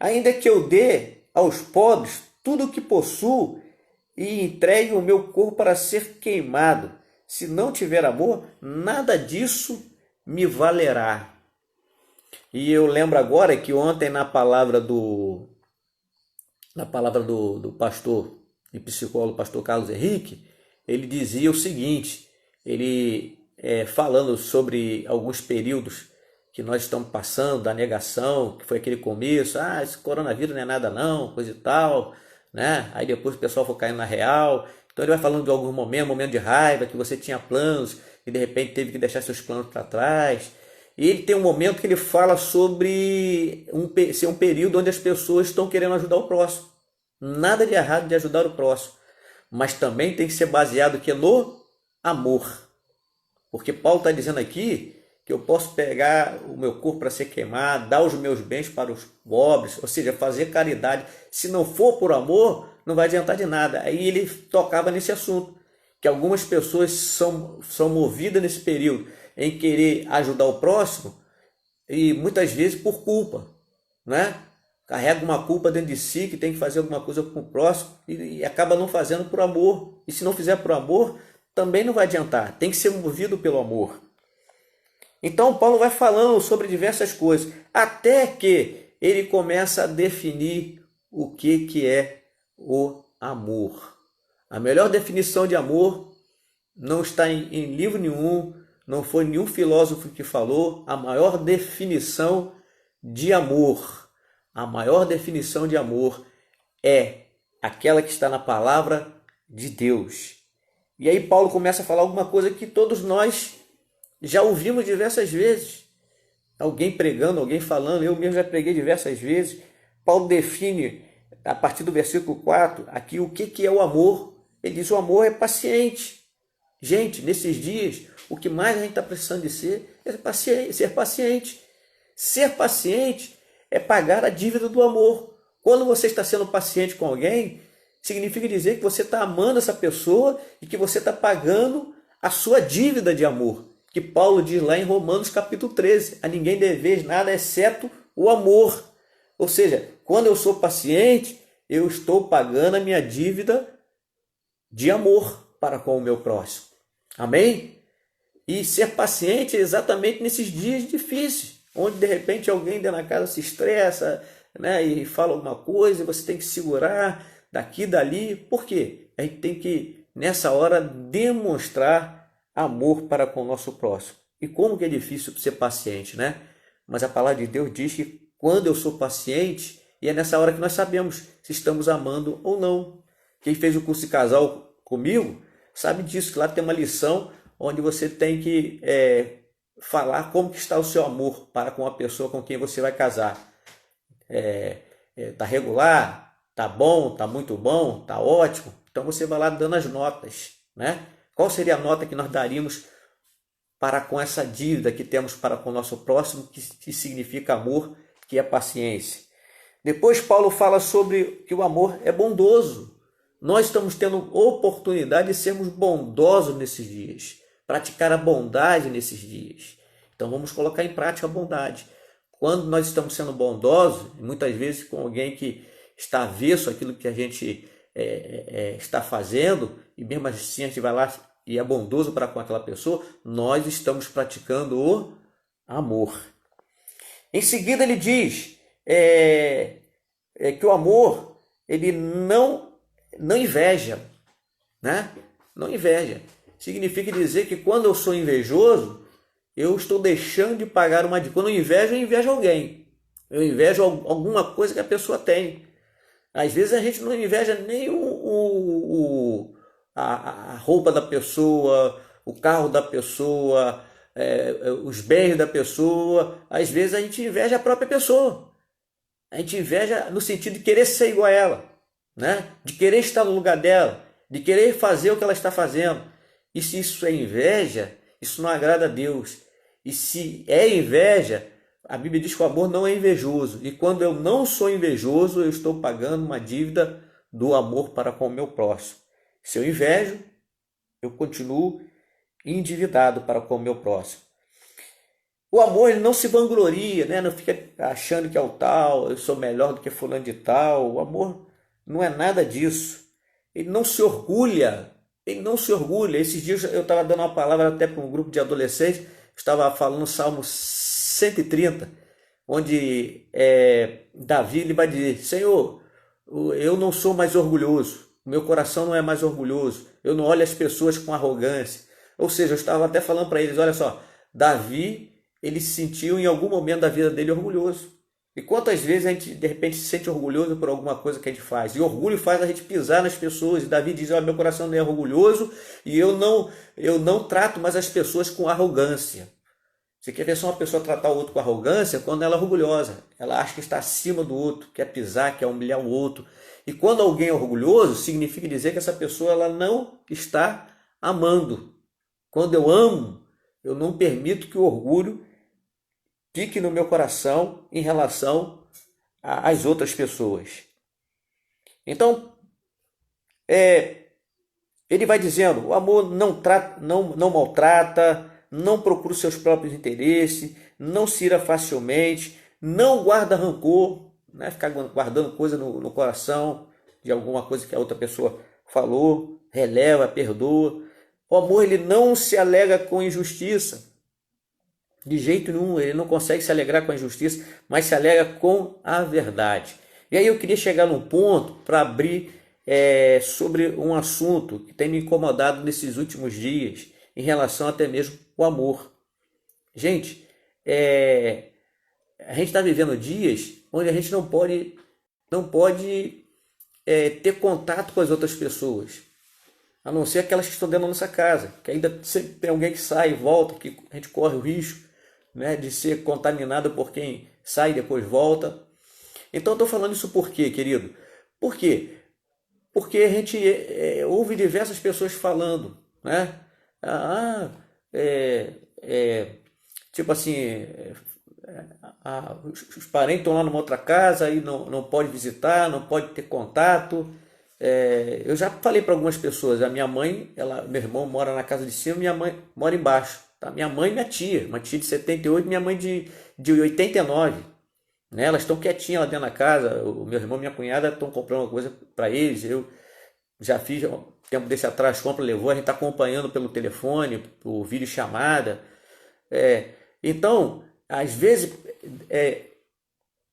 ainda que eu dê aos pobres tudo o que possuo e entregue o meu corpo para ser queimado, se não tiver amor, nada disso me valerá. E eu lembro agora que ontem na palavra do pastor e psicólogo, pastor Carlos Henrique, ele dizia o seguinte, ele falando sobre alguns períodos que nós estamos passando, da negação, que foi aquele começo, esse coronavírus não é nada não, coisa e tal, né? Aí depois o pessoal foi caindo na real. Então ele vai falando de algum momento de raiva, que você tinha planos e de repente teve que deixar seus planos para trás. E ele tem um momento que ele fala sobre ser um período onde as pessoas estão querendo ajudar o próximo. Nada de errado de ajudar o próximo, mas também tem que ser baseado no amor. Porque Paulo está dizendo aqui que eu posso pegar o meu corpo para ser queimado, dar os meus bens para os pobres, ou seja, fazer caridade. Se não for por amor, não vai adiantar de nada. Aí ele tocava nesse assunto, que algumas pessoas são movidas nesse período em querer ajudar o próximo e muitas vezes por culpa, né? Carrega uma culpa dentro de si que tem que fazer alguma coisa com o próximo e acaba não fazendo por amor. E se não fizer por amor, também não vai adiantar. Tem que ser movido pelo amor. Então Paulo vai falando sobre diversas coisas, até que ele começa a definir o que é o amor. A melhor definição de amor não está em livro nenhum, não foi nenhum filósofo que falou. A maior definição de amor, é aquela que está na palavra de Deus. E aí Paulo começa a falar alguma coisa que todos nós já ouvimos diversas vezes. Alguém pregando, alguém falando, eu mesmo já preguei diversas vezes. Paulo define, a partir do versículo 4, aqui o que é o amor. Ele diz: o amor é paciente. Gente, nesses dias, o que mais a gente está precisando de ser paciente. Ser paciente é pagar a dívida do amor. Quando você está sendo paciente com alguém, significa dizer que você está amando essa pessoa e que você está pagando a sua dívida de amor. Que Paulo diz lá em Romanos capítulo 13, a ninguém deveis nada exceto o amor. Ou seja, quando eu sou paciente, eu estou pagando a minha dívida de amor para com o meu próximo. Amém? E ser paciente é exatamente nesses dias difíceis, onde de repente alguém dentro da casa se estressa, né, e fala alguma coisa, e você tem que segurar daqui e dali. Por quê? A gente tem que, nessa hora, demonstrar amor para com o nosso próximo. E como que é difícil ser paciente, né? Mas a palavra de Deus diz que quando eu sou paciente, e é nessa hora que nós sabemos se estamos amando ou não. Quem fez o curso de casal comigo sabe disso, que lá tem uma lição onde você tem que falar como que está o seu amor para com a pessoa com quem você vai casar. Tá regular? Tá bom? Tá muito bom? Tá ótimo? Então você vai lá dando as notas, né? Qual seria a nota que nós daríamos para com essa dívida que temos para com o nosso próximo, que significa amor, que é paciência? Depois Paulo fala sobre que o amor é bondoso. Nós estamos tendo oportunidade de sermos bondosos nesses dias, praticar a bondade nesses dias. Então vamos colocar em prática a bondade. Quando nós estamos sendo bondosos, muitas vezes com alguém que está avesso àquilo que a gente está fazendo, e mesmo assim a gente vai lá e é bondoso para com aquela pessoa, nós estamos praticando o amor. Em seguida ele diz que o amor, ele não inveja, né? Não inveja. significa dizer que quando eu sou invejoso, eu estou deixando de pagar uma dívida. Quando eu invejo alguém. Eu invejo alguma coisa que a pessoa tem. Às vezes a gente não inveja nem a roupa da pessoa, o carro da pessoa, os bens da pessoa. Às vezes a gente inveja a própria pessoa. A gente inveja no sentido de querer ser igual a ela, né? De querer estar no lugar dela, de querer fazer o que ela está fazendo. E se isso é inveja, isso não agrada a Deus. E se é inveja, a Bíblia diz que o amor não é invejoso. E quando eu não sou invejoso, eu estou pagando uma dívida do amor para com o meu próximo. Se eu invejo, eu continuo endividado para com o meu próximo. O amor, ele não se vangloria, né? Não fica achando que é o tal, eu sou melhor do que fulano de tal. O amor não é nada disso. Ele não se orgulha. Ele não se orgulha. Esses dias eu estava dando uma palavra até para um grupo de adolescentes, estava falando Salmo 130, onde Davi ele vai dizer: Senhor, eu não sou mais orgulhoso, o meu coração não é mais orgulhoso, eu não olho as pessoas com arrogância. Ou seja, eu estava até falando para eles: olha só, Davi, ele se sentiu em algum momento da vida dele orgulhoso. E quantas vezes a gente de repente se sente orgulhoso por alguma coisa que a gente faz? E orgulho faz a gente pisar nas pessoas. E Davi diz: olha, meu coração não é orgulhoso e eu não trato mais as pessoas com arrogância. Você quer ver só uma pessoa tratar o outro com arrogância? Quando ela é orgulhosa, ela acha que está acima do outro, quer pisar, quer humilhar o outro. E quando alguém é orgulhoso, significa dizer que essa pessoa ela não está amando. Quando eu amo, eu não permito que o orgulho fique no meu coração em relação às outras pessoas. Então, ele vai dizendo: o amor não maltrata, não procura os seus próprios interesses, não se ira facilmente, não guarda rancor, né? Ficar guardando coisa no coração de alguma coisa que a outra pessoa falou, releva, perdoa. O amor, ele não se alegra com injustiça, de jeito nenhum. Ele não consegue se alegrar com a injustiça, mas se alegra com a verdade. E aí eu queria chegar num ponto para abrir sobre um assunto que tem me incomodado nesses últimos dias, em relação até mesmo ao amor. Gente, a gente está vivendo dias onde a gente não pode ter contato com as outras pessoas, a não ser aquelas que estão dentro da nossa casa, que ainda sempre tem alguém que sai e volta, que a gente corre o risco, né, de ser contaminado por quem sai e depois volta. Então eu estou falando isso por quê, querido? Por quê? Porque a gente ouve diversas pessoas falando, né? Tipo assim, os parentes estão lá numa outra casa e não pode visitar, não pode ter contato. Eu já falei para algumas pessoas: a minha mãe, meu irmão mora na casa de cima, minha mãe mora embaixo, tá? Minha mãe e minha tia, uma tia de 78, minha mãe de 89, né? Elas estão quietinhas lá dentro da casa. O meu irmão e minha cunhada estão comprando uma coisa para eles. Eu já fiz tempo desse atrás, compra, levou, a gente está acompanhando pelo telefone, por vídeo chamada. Então, às vezes,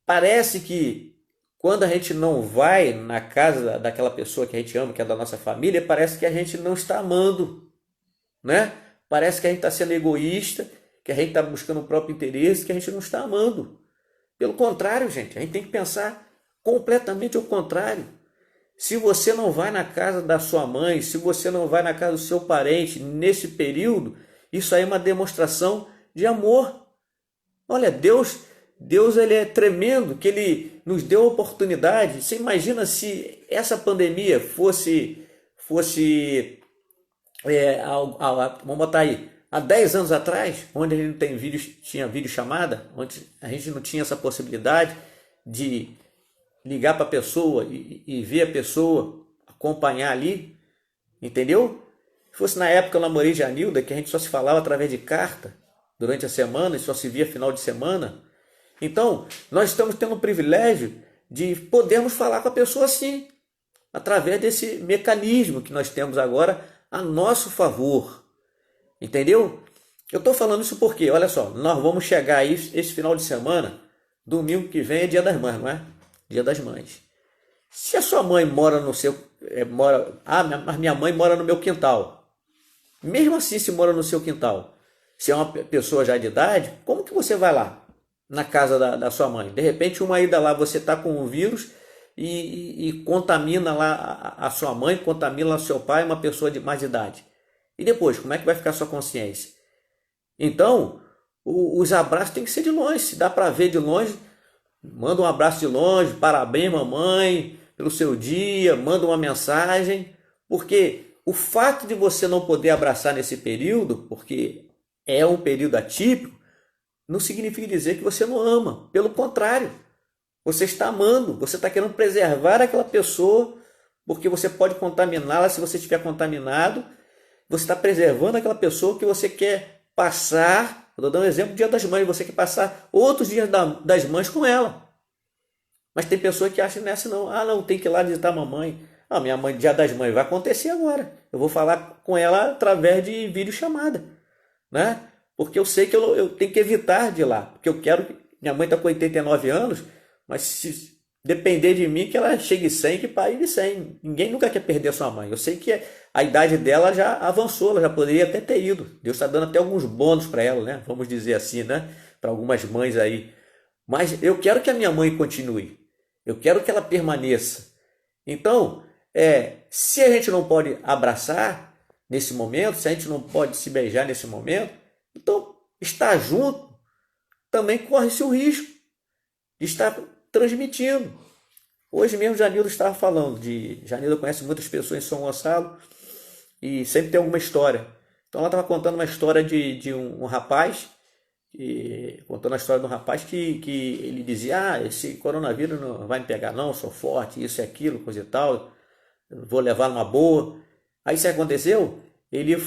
parece que quando a gente não vai na casa daquela pessoa que a gente ama, que é da nossa família, parece que a gente não está amando, né? Parece que a gente está sendo egoísta, que a gente está buscando o próprio interesse, que a gente não está amando. Pelo contrário, gente, a gente tem que pensar completamente ao contrário. Se você não vai na casa da sua mãe, se você não vai na casa do seu parente nesse período, isso aí é uma demonstração de amor. Olha, Deus ele é tremendo, que ele nos deu a oportunidade. Você imagina se essa pandemia fosse vamos botar aí, há 10 anos atrás, onde a gente não tinha vídeo chamada, onde a gente não tinha essa possibilidade de ligar para a pessoa e ver a pessoa, acompanhar ali, entendeu? Se fosse na época eu namorei de Anilda, que a gente só se falava através de carta durante a semana e só se via final de semana. Então, nós estamos tendo o privilégio de podermos falar com a pessoa assim, através desse mecanismo que nós temos agora a nosso favor. Entendeu? Eu estou falando isso porque, olha só, nós vamos chegar aí esse final de semana, domingo que vem é Dia das Mães, não é? Dia das Mães. Se a sua mãe mora no seu... mas minha mãe mora no meu quintal. Mesmo assim, se mora no seu quintal, se é uma pessoa já de idade, como que você vai lá na casa da sua mãe? De repente, uma ida lá, você está com o vírus e contamina lá a sua mãe, contamina lá o seu pai, uma pessoa de mais idade. E depois, como é que vai ficar a sua consciência? Então, os abraços têm que ser de longe. Se dá para ver de longe, manda um abraço de longe, parabéns mamãe, pelo seu dia, manda uma mensagem, porque o fato de você não poder abraçar nesse período, porque é um período atípico, não significa dizer que você não ama. Pelo contrário, você está amando, você está querendo preservar aquela pessoa, porque você pode contaminá-la se você estiver contaminado. Você está preservando aquela pessoa que você quer passar. Estou dando um exemplo do Dia das Mães, você quer passar outros dias das mães com ela. Mas tem pessoa que acha nessa não. Ah, não, tem que ir lá visitar a mamãe. Ah, minha mãe, Dia das Mães, vai acontecer agora. Eu vou falar com ela através de videochamada, né? Porque eu sei que eu tenho que evitar de ir lá. Porque eu quero que... Minha mãe está com 89 anos, mas se depender de mim, que ela chegue 100, que pare de 100. Ninguém nunca quer perder a sua mãe. Eu sei que a idade dela já avançou, ela já poderia até ter ido. Deus está dando até alguns bônus para ela, né? Vamos dizer assim, né? Para algumas mães aí. Mas eu quero que a minha mãe continue. Eu quero que ela permaneça. Então, se a gente não pode abraçar nesse momento, se a gente não pode se beijar nesse momento, então estar junto também corre-se o risco de estar transmitindo. Hoje mesmo Janildo estava falando Janildo conhece muitas pessoas em São Gonçalo e sempre tem alguma história. Então ela estava contando uma história de um rapaz, contando a história de um rapaz que ele dizia: esse coronavírus não vai me pegar não, sou forte, isso e aquilo, coisa e tal, vou levar numa boa. Aí isso aconteceu, ele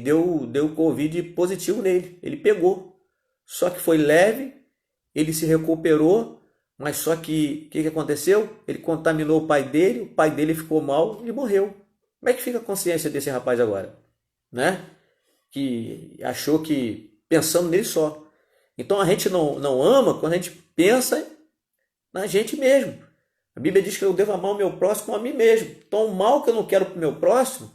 deu Covid positivo nele, ele pegou. Só que foi leve, ele se recuperou, mas só que o que aconteceu? Ele contaminou o pai dele ficou mal e morreu. Como é que fica a consciência desse rapaz agora? Né? Que achou que pensando nele só. Então a gente não ama quando a gente pensa na gente mesmo. A Bíblia diz que eu devo amar o meu próximo como a mim mesmo. Então o mal que eu não quero para o meu próximo,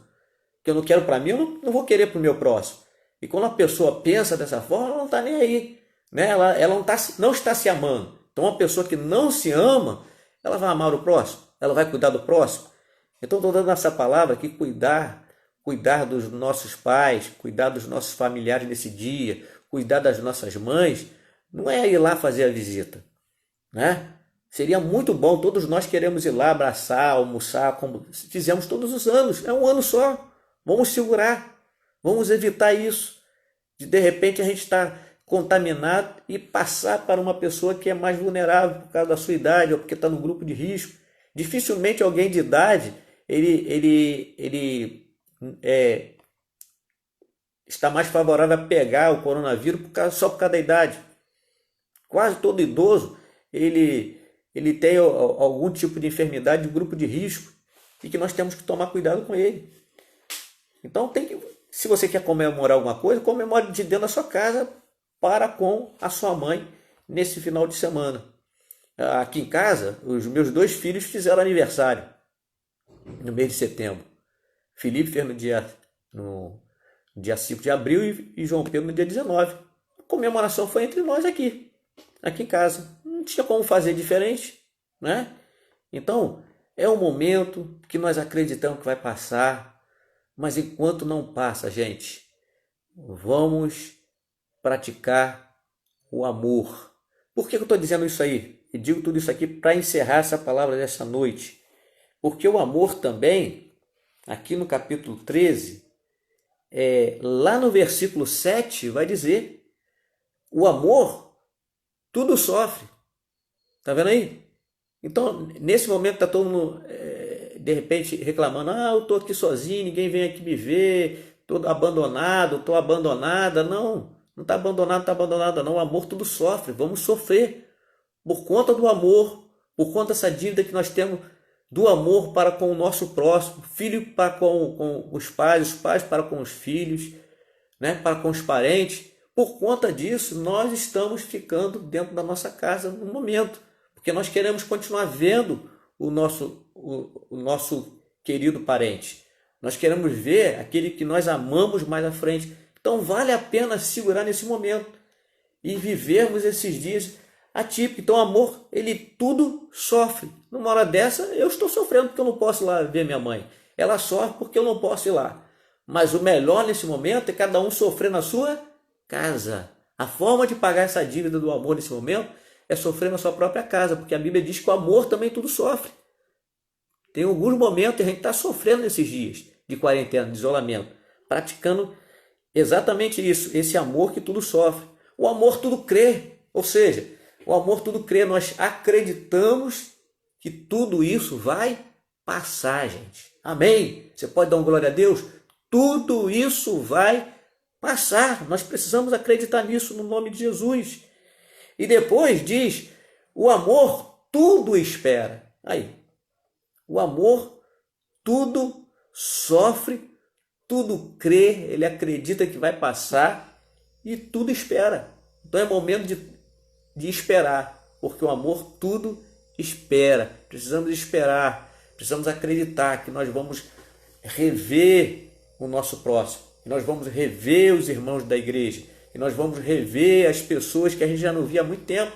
que eu não quero para mim, eu não vou querer para o meu próximo. E quando a pessoa pensa dessa forma, ela não está nem aí, né? Ela não está se amando. Então uma pessoa que não se ama, ela vai amar o próximo, ela vai cuidar do próximo. Então estou dando essa palavra aqui, cuidar dos nossos pais, cuidar dos nossos familiares nesse dia, cuidar das nossas mães, não é ir lá fazer a visita, né? Seria muito bom, todos nós queremos ir lá abraçar, almoçar, como fizemos todos os anos, é um ano só, vamos segurar. Vamos evitar isso, de repente a gente está contaminado e passar para uma pessoa que é mais vulnerável por causa da sua idade ou porque está no grupo de risco. Dificilmente alguém de idade ele está mais favorável a pegar o coronavírus só por causa da idade. Quase todo idoso ele tem algum tipo de enfermidade de grupo de risco e que nós temos que tomar cuidado com ele. Então se você quer comemorar alguma coisa, comemore de dentro da sua casa para com a sua mãe nesse final de semana. Aqui em casa, os meus 2 filhos fizeram aniversário no mês de setembro. Felipe fez no dia 5 de abril e João Pedro no dia 19. A comemoração foi entre nós aqui em casa. Não tinha como fazer diferente, né? Então, é um momento que nós acreditamos que vai passar. Mas enquanto não passa, gente, vamos praticar o amor. Por que eu estou dizendo isso aí? E digo tudo isso aqui para encerrar essa palavra dessa noite. Porque o amor também, aqui no capítulo 13, lá no versículo 7, vai dizer: o amor tudo sofre. Tá vendo aí? Então, nesse momento está todo mundo... de repente reclamando: eu estou aqui sozinho, ninguém vem aqui me ver, estou abandonado, estou abandonada. Não está abandonado, não está abandonada não. O amor tudo sofre, vamos sofrer por conta do amor, por conta dessa dívida que nós temos do amor para com o nosso próximo, filho para com os pais para com os filhos, né, para com os parentes. Por conta disso, nós estamos ficando dentro da nossa casa no momento, porque nós queremos continuar vendo o nosso querido parente. Nós queremos ver aquele que nós amamos mais à frente. Então vale a pena segurar nesse momento e vivermos esses dias atípicos. Então o amor, ele tudo sofre. Numa hora dessa, eu estou sofrendo porque eu não posso ir lá ver minha mãe. Ela sofre porque eu não posso ir lá. Mas o melhor nesse momento é cada um sofrer na sua casa. A forma de pagar essa dívida do amor nesse momento é sofrer na sua própria casa, porque a Bíblia diz que o amor também tudo sofre. Tem alguns momentos que a gente está sofrendo nesses dias de quarentena, de isolamento, praticando exatamente isso, esse amor que tudo sofre. O amor tudo crê, ou seja, o amor tudo crê, nós acreditamos que tudo isso vai passar, gente. Amém? Você pode dar uma glória a Deus? Tudo isso vai passar. Nós precisamos acreditar nisso no nome de Jesus. E depois diz, o amor tudo espera. Aí, o amor tudo sofre, tudo crê, ele acredita que vai passar e tudo espera. Então é momento de esperar, porque o amor tudo espera. Precisamos esperar, precisamos acreditar que nós vamos rever o nosso próximo, que nós vamos rever os irmãos da igreja, que nós vamos rever as pessoas que a gente já não via há muito tempo,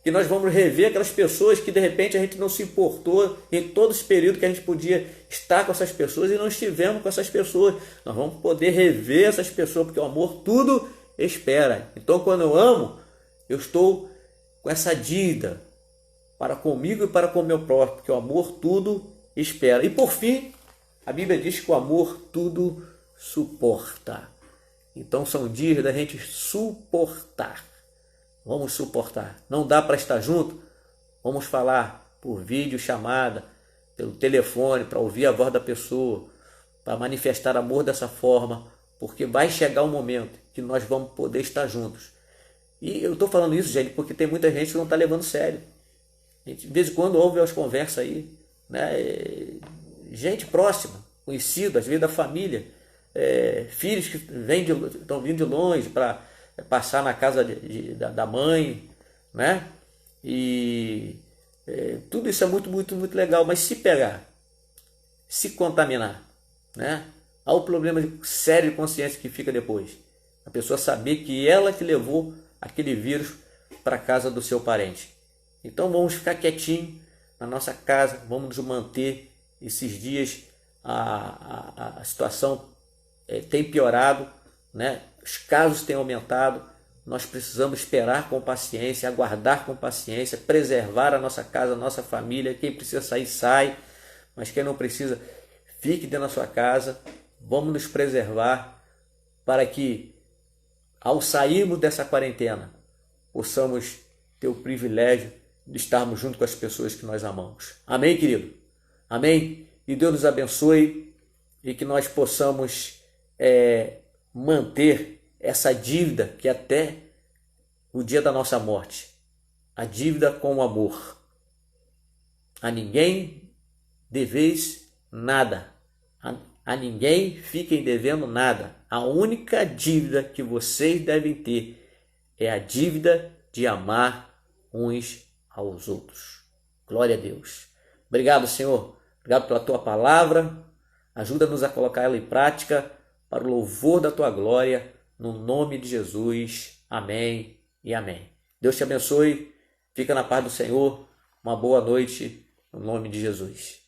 que nós vamos rever aquelas pessoas que de repente a gente não se importou em todo esse período que a gente podia estar com essas pessoas e não estivemos com essas pessoas. Nós vamos poder rever essas pessoas, porque o amor tudo espera. Então quando eu amo, eu estou com essa dívida para comigo e para com o meu próximo, porque o amor tudo espera. E por fim, a Bíblia diz que o amor tudo suporta. Então são dias da gente suportar. Vamos suportar. Não dá para estar junto? Vamos falar por vídeo, chamada, pelo telefone, para ouvir a voz da pessoa, para manifestar amor dessa forma, porque vai chegar um momento que nós vamos poder estar juntos. E eu estou falando isso, gente, porque tem muita gente que não está levando sério. De vez em quando ouve as conversas aí, né? Gente próxima, conhecida, às vezes da família, filhos que estão vindo de longe para passar na casa da mãe, né? E tudo isso é muito, muito, muito legal, mas se pegar, se contaminar, né? Há o problema sério de consciência que fica depois. A pessoa saber que ela que levou aquele vírus para a casa do seu parente. Então vamos ficar quietinho na nossa casa, vamos nos manter. Esses dias a situação tem piorado, né? Os casos têm aumentado, nós precisamos esperar com paciência, aguardar com paciência, preservar a nossa casa, a nossa família. Quem precisa sair, sai, mas quem não precisa, fique dentro da sua casa. Vamos nos preservar para que, ao sairmos dessa quarentena, possamos ter o privilégio de estarmos junto com as pessoas que nós amamos. Amém, querido? Amém? E Deus nos abençoe e que nós possamos manter essa dívida que até o dia da nossa morte, a dívida com o amor. A ninguém deveis nada, a ninguém fiquem devendo nada. A única dívida que vocês devem ter é a dívida de amar uns aos outros. Glória a Deus. Obrigado, Senhor. Obrigado pela tua palavra. Ajuda-nos a colocar ela em prática para o louvor da tua glória. No nome de Jesus. Amém e amém. Deus te abençoe. Fica na paz do Senhor. Uma boa noite. No nome de Jesus.